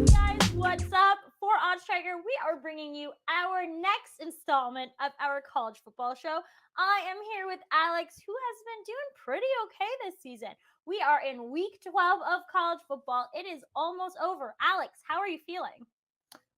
Guys, what's up? For OddsChecker, we are bringing you our next installment of our college football show. I am here with Alex, who has been doing pretty okay this season. We are in week 12 of college football. It is almost over. Alex, how are you feeling?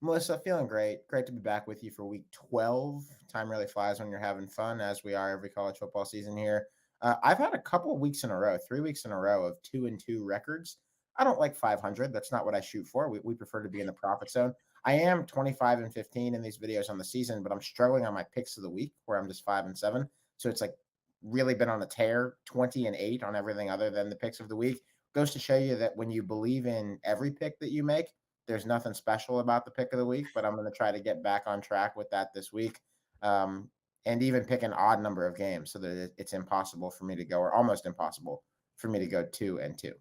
Melissa, feeling great. Great to be back with you for week 12. Time really flies when you're having fun, as we are every college football season here. I've had a couple of weeks in a row, 3 weeks in a row of 2-2 records. I don't like 500. That's not what I shoot for. We prefer to be in the profit zone. I am 25-15 in these videos on the season, but I'm struggling on my picks of the week where I'm just 5-7. So it's like really been on a tear, 20-8 on everything other than the picks of the week. Goes to show you that when you believe in every pick that you make, there's nothing special about the pick of the week, but I'm going to try to get back on track with that this week, and even pick an odd number of games so that it's impossible for me to go, or almost impossible for me to go 2-2.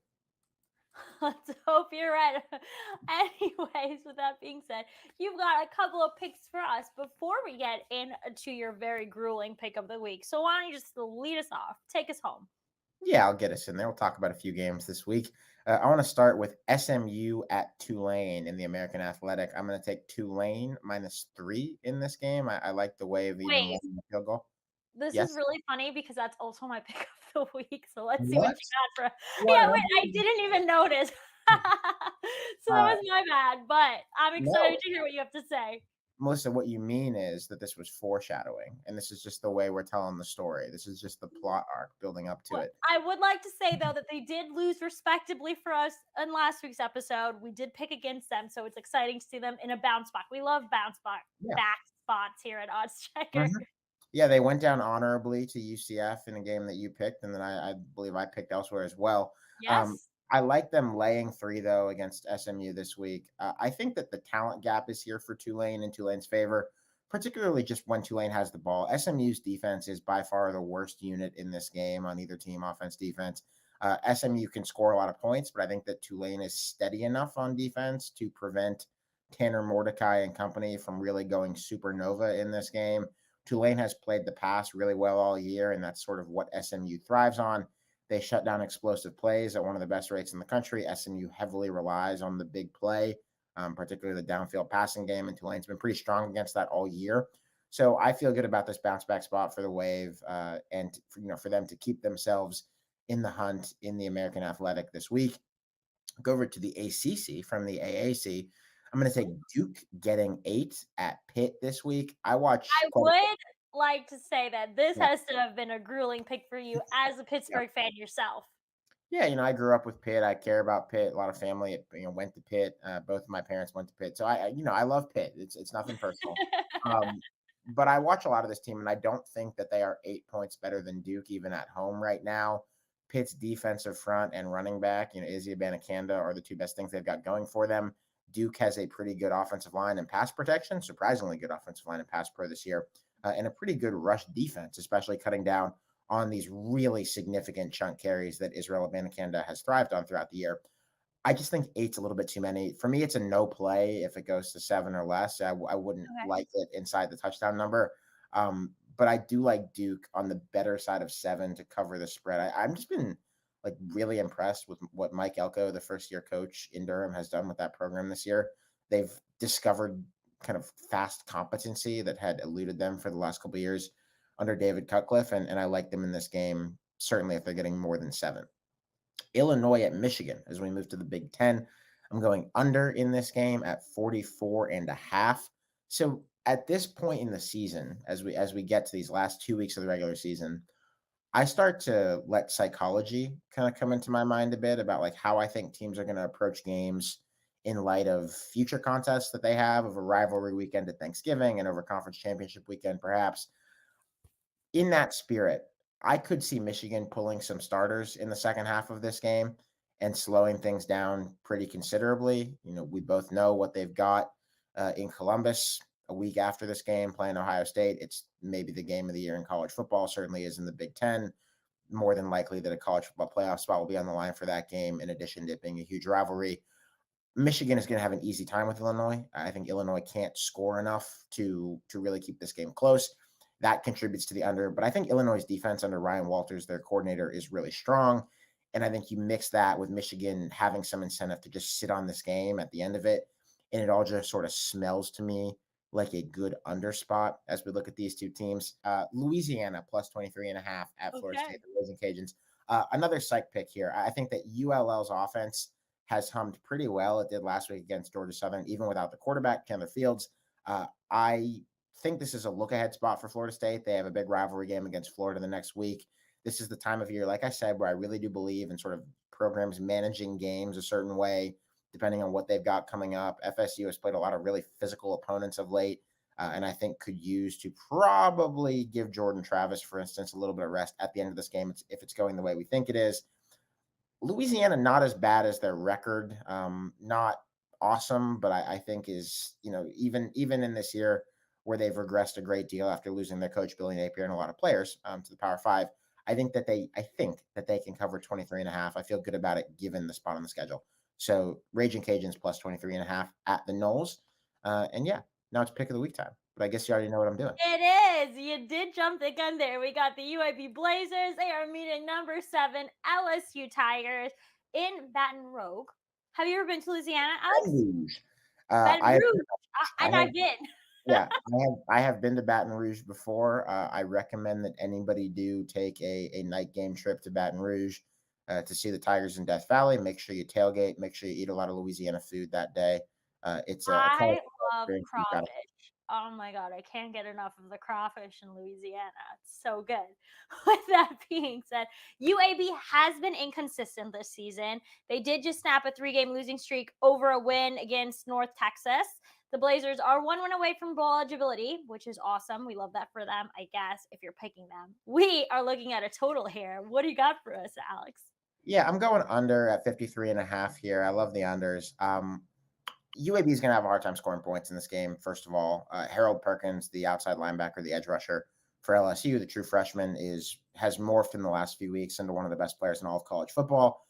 Let's hope you're right. Anyways, with that being said, you've got a couple of picks for us before we get into your very grueling pick of the week. So why don't you just lead us off? Take us home. Yeah, I'll get us in there. We'll talk about a few games this week. I want to start with SMU at Tulane in the American Athletic. I'm going to take Tulane -3 in this game. I like the way of even Wait, winning the field goal. this is Yes. really funny because that's also my pick of the week. So let's see what What? you got for. What? Yeah, wait, I didn't even notice. So that Uh, was my bad, but I'm excited no. to hear what you have to say. Melissa, what you mean is that this was foreshadowing, and this is just the way we're telling the story. This is just the plot arc building up to Well, it. I would like to say though that they did lose respectably for us in last week's episode. We did pick against them, so it's exciting to see them in a bounce back. We love Yeah. back spots here at OddsChecker. Mhm. Yeah, they went down honorably to UCF in a game that you picked, and then I believe I picked elsewhere as well. Um, Yes. I like them laying 3 though against SMU this week. I think that the talent gap is here for Tulane in Tulane's favor, particularly just when Tulane has the ball. SMU's defense is by far the worst unit in this game on either team, offense, defense. SMU can score a lot of points, but I think that Tulane is steady enough on defense to prevent Tanner Mordecai and company from really going supernova in this game. Tulane has played the pass really well all year, and that's sort of what SMU thrives on. They shut down explosive plays at one of the best rates in the country. SMU heavily relies on the big play, particularly the downfield passing game, and Tulane's been pretty strong against that all year. So I feel good about this bounce back spot for the Wave, and for them to keep themselves in the hunt in the American Athletic this week. Go over to the ACC from the AAC. I'm going to take Duke getting 8 at Pitt this week. I watch I would like to say that this yeah, has to have been a grueling pick for you as a yeah. Pittsburgh fan yourself. Yeah, I grew up with Pitt. I care about Pitt. A lot of family, went to Pitt. Both of my parents went to Pitt, so I love Pitt. It's nothing personal. Um, but I watch a lot of this team, and I don't think that they are 8 points better than Duke even at home right now. Pitt's defensive front and running back, Izzy Abanikanda are the two best things they've got going for them. Duke has a pretty good offensive line and pass protection, surprisingly good offensive line and pass pro this year, and a pretty good rush defense, especially cutting down on these really significant chunk carries that Israel Abanikanda has thrived on throughout the year. I just think 8's a little bit too many. For me, it's a no play if it goes to 7 or less. I wouldn't Okay. like it inside the touchdown number. But I do like Duke on the better side of 7 to cover the spread. I'm just been like really impressed with what Mike Elko, the first year coach in Durham, has done with that program this year. They've discovered kind of fast competency that had eluded them for the last couple of years under David Cutcliffe, and I like them in this game, certainly if they're getting more than 7. Illinois at Michigan as we move to the Big Ten. I'm going under in this game at 44.5. So at this point in the season, as we get to these last 2 weeks of the regular season, I start to let psychology kind of come into my mind a bit about like how I think teams are going to approach games in light of future contests that they have over rivalry weekend at Thanksgiving and over conference championship weekend, perhaps. In that spirit, I could see Michigan pulling some starters in the second half of this game and slowing things down pretty considerably. We both know what they've got in Columbus a week after this game playing Ohio State. It's maybe the game of the year in college football, certainly is in the Big Ten. More than likely that a college football playoff spot will be on the line for that game, in addition to it being a huge rivalry. Michigan is going to have an easy time with Illinois. I think Illinois can't score enough to really keep this game close. That contributes to the under, but I think Illinois' defense under Ryan Walters, their coordinator, is really strong. And I think you mix that with Michigan having some incentive to just sit on this game at the end of it. And it all just sort of smells to me like a good under spot as we look at these two teams. Louisiana plus 23.5 at Florida Okay. State, the Blazing Cajuns. Another psych pick here. I think that ULL's offense has hummed pretty well. It did last week against Georgia Southern, even without the quarterback, Chandler Fields. I think this is a look ahead spot for Florida State. They have a big rivalry game against Florida the next week. This is the time of year, like I said, where I really do believe in sort of programs managing games a certain way, depending on what they've got coming up. FSU has played a lot of really physical opponents of late, and I think could use to probably give Jordan Travis, for instance, a little bit of rest at the end of this game if it's going the way we think it is. Louisiana, not as bad as their record, not awesome, but I think is even in this year where they've regressed a great deal after losing their coach Billy Napier and a lot of players to the Power Five. I think that they can cover 23.5. I feel good about it given the spot on the schedule. So Raging Cajuns plus 23.5 at the Knolls. And yeah, now it's pick of the week time. But I guess you already know what I'm doing. It is. You did jump the gun there. We got the UAB Blazers. They are meeting number 7 LSU Tigers in Baton Rouge. Have you ever been to Louisiana, Baton Alex? Rouge. Baton I have Rouge. I I have dived in. Yeah, I have been to Baton Rouge before. I recommend that anybody do take a night game trip to Baton Rouge to see the Tigers in Death Valley. Make sure you tailgate. Make sure you eat a lot of Louisiana food that day. It's a I colorful love experience. You've got to. crawfish. Oh my god, I can't get enough of the crawfish in Louisiana. It's so good. With that being said, UAB has been inconsistent this season. They did just snap a 3-game losing streak over a win against North Texas. The Blazers are 1 win away from bowl eligibility, which is awesome. We love that for them, I guess, if you're picking them. We are looking at a total here. What do you got for us, Alex? Yeah, I'm going under at 53.5 here. I love the unders. UAB is going to have a hard time scoring points in this game. First of all, Harold Perkins, the outside linebacker, the edge rusher for LSU, the true freshman, has morphed in the last few weeks into one of the best players in all of college football.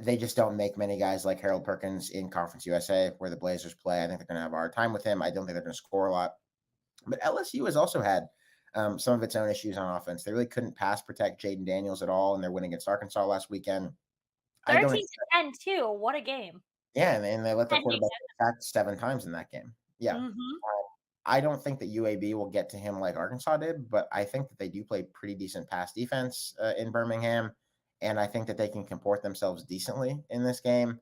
They just don't make many guys like Harold Perkins in Conference USA, where the Blazers play. I think they're going to have a hard time with him. I don't think they're going to score a lot. But LSU has also had some of its own issues on offense. They really couldn't pass protect Jaden Daniels at all in their win against Arkansas last weekend. I don't 13-10 too. What a game. Yeah, and they let their 10 quarterback get sacked 7 times in that game. Yeah. Mm-hmm. I don't think that UAB will get to him like Arkansas did, but I think that they do play pretty decent pass defense in Birmingham, and I think that they can comport themselves decently in this game.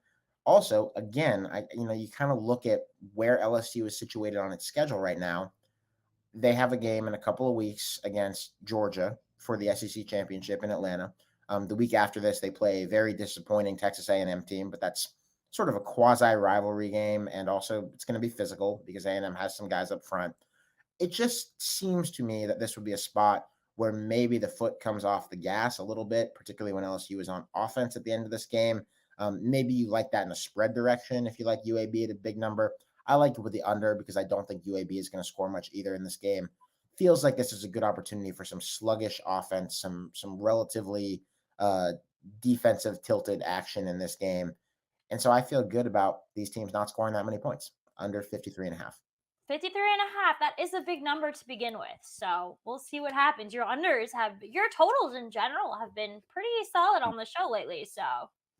Also, again, you kind of look at where LSU is situated on its schedule right now. They have a game in a couple of weeks against Georgia for the SEC championship in Atlanta. The week after this, they play a very disappointing Texas A&M team, but that's sort of a quasi rivalry game, and also it's going to be physical because A&M has some guys up front. It just seems to me that this would be a spot where maybe the foot comes off the gas a little bit, particularly when LSU is on offense at the end of this game. Maybe you like that in a spread direction if you like UAB at a big number. I like it with the under because I don't think UAB is going to score much either in this game. Feels like this is a good opportunity for some sluggish offense, some relatively defensive tilted action in this game. And so I feel good about these teams not scoring that many points, under 53.5. 53.5. That is a big number to begin with. So we'll see what happens. Your totals in general have been pretty solid on the show lately. So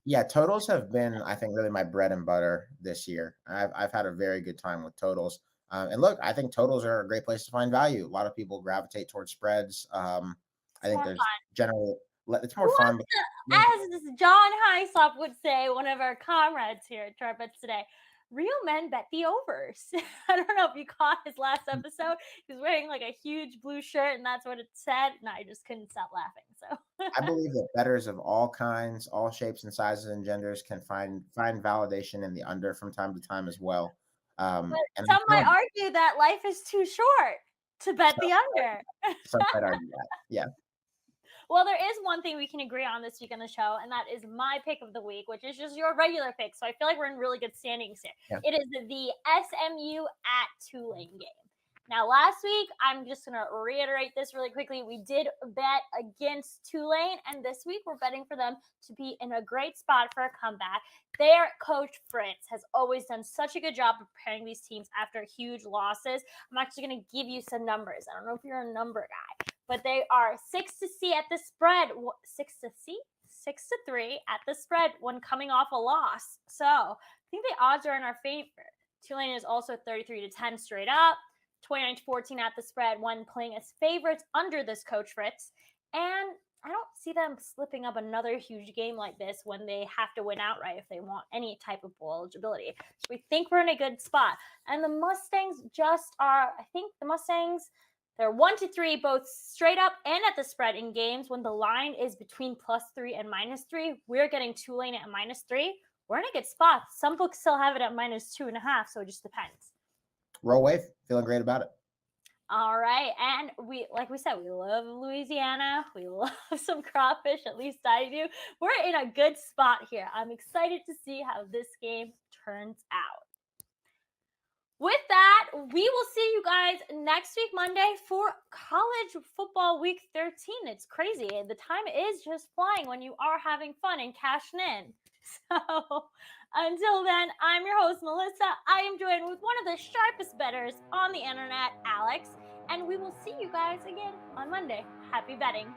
Yeah, totals have been, I think, really my bread and butter this year. I've had a very good time with totals. And look, I think totals are a great place to find value. A lot of people gravitate towards spreads. I it's think more there's fun. generally it's Who more fun. wants to, as John Hyslop would say, one of our comrades here at Trumpets today, real men bet the overs. I don't know if you caught his last episode. He's wearing like a huge blue shirt, and that's what it said. And I just couldn't stop laughing. So I believe that bettors of all kinds, all shapes and sizes and genders can find validation in the under from time to time as well. but And I'm some might feeling argue that life is too short to bet the under. some might argue that. Yeah. Well, there is one thing we can agree on this week on the show, and that is my pick of the week, which is just your regular pick. So I feel like we're in really good standings here. Yeah. It is the SMU at Tulane game. Now, last week, I'm just going to reiterate this really quickly. We did bet against Tulane, and this week we're betting for them to be in a great spot for a comeback. Their coach, Fritz, has always done such a good job preparing these teams after huge losses. I'm actually going to give you some numbers. I don't know if you're a number guy, but they are 6-C at the spread. 6-C? 6-3 at the spread when coming off a loss. So I think the odds are in our favor. Tulane is also 33-10 straight up. 29-14 at the spread when playing as favorites under this coach Fritz. And I don't see them slipping up another huge game like this when they have to win outright if they want any type of bowl eligibility. So we think we're in a good spot. And the Mustangs they're 1-3 both straight up and at the spread in games when the line is between +3 and -3. We're getting Tulane at -3. We're in a good spot. Some books still have it at -2.5, so it just depends. Roll wave. Feeling great about it. All right. And we love Louisiana. We love some crawfish. At least I do. We're in a good spot here. I'm excited to see how this game turns out. With that, we will see you guys next week, Monday, for college football week 13. It's crazy. The time is just flying when you are having fun and cashing in. So until then, I'm your host, Melissa. I am joined with one of the sharpest bettors on the internet, Alex. And we will see you guys again on Monday. Happy betting.